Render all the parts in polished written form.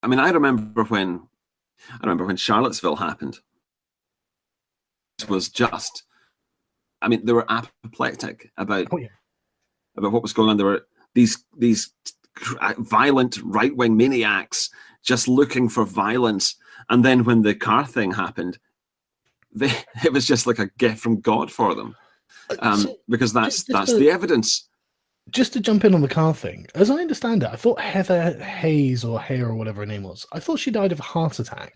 I mean, I remember when Charlottesville happened. It was just, I mean, they were apoplectic about Oh yeah. what was going on. There were these violent right wing maniacs just looking for violence, and then when the car thing happened, it was just like a gift from God for them, because that's the evidence. Just to jump in on the car thing, as I understand it, I thought Heather Hayes or Hare or whatever her name was, I thought she died of a heart attack.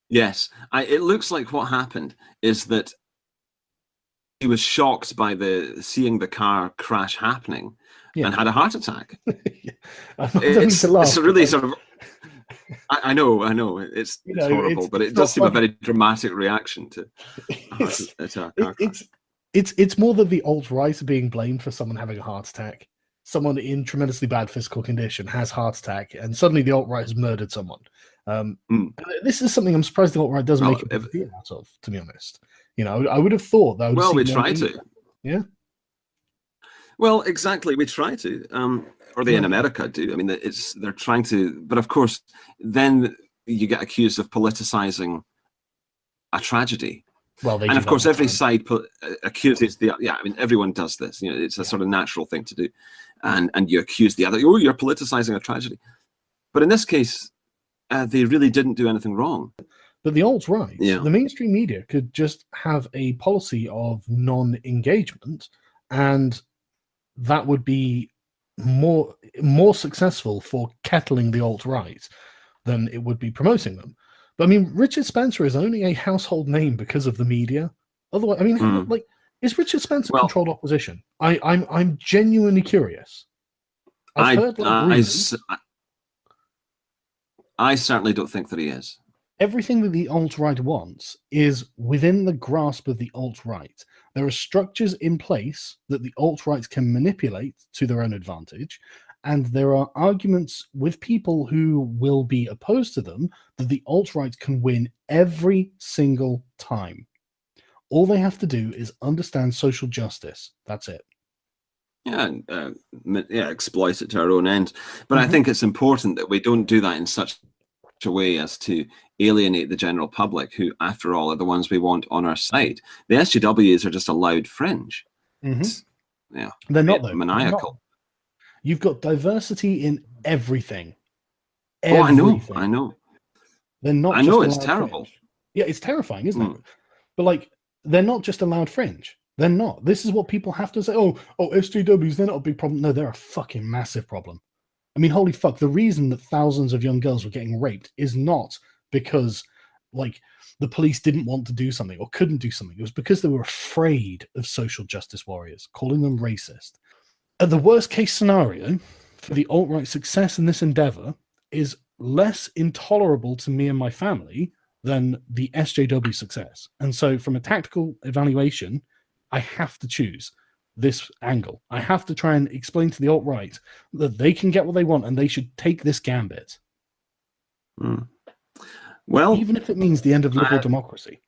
Yes, it looks like what happened is that he was shocked by seeing the car crash happening, Yeah. and had a heart attack. I don't mean to laugh, It's really sort of. I know, it's horrible, but it does seem a very dramatic reaction to a car crash. It's more that the alt-right are being blamed for someone having a heart attack. Someone in tremendously bad physical condition has heart attack, and suddenly the alt-right has murdered someone. This is something I'm surprised the alt-right doesn't make a big deal out of, to be honest. You know, I would have thought that. Well, we try to. Yeah. Well, exactly, we try to, or they in America do. I mean, they're trying to, but of course, then you get accused of politicizing a tragedy. Well, and of course, every side accuses the. Yeah, I mean, everyone does this. You know, it's a sort of natural thing to do, and you accuse the other. Oh, you're politicizing a tragedy. But in this case, they really didn't do anything wrong. But the alt-right, the mainstream media could just have a policy of non-engagement, and that would be more successful for kettling the alt-right than it would be promoting them. But I mean, Richard Spencer is only a household name because of the media. Otherwise, I mean, like, is Richard Spencer controlled opposition? I'm genuinely curious. I certainly don't think that he is. Everything that the alt-right wants is within the grasp of the alt-right. There are structures in place that the alt-right can manipulate to their own advantage, and there are arguments with people who will be opposed to them that the alt-right can win every single time. All they have to do is understand social justice. That's it. Yeah, exploit it to our own end. But I think it's important that we don't do that in such a way as to alienate the general public, who, after all, are the ones we want on our side. The SJWs are just a loud fringe. Yeah, they're not, though. Maniacal. Not. You've got diversity in everything. Oh, I know. They're not. I know, it's terrible. Fringe. Yeah, it's terrifying, isn't it? But like, they're not just a loud fringe. They're not. This is what people have to say. Oh, SJWs, they're not a big problem. No, they're a fucking massive problem. I mean, holy fuck, the reason that thousands of young girls were getting raped is not because, like, the police didn't want to do something or couldn't do something. It was because they were afraid of social justice warriors, calling them racist. At the worst case scenario for the alt-right success in this endeavor is less intolerable to me and my family than the SJW success. And so from a tactical evaluation, I have to choose this angle. I have to try and explain to the alt-right that they can get what they want and they should take this gambit. Well, even if it means the end of liberal democracy.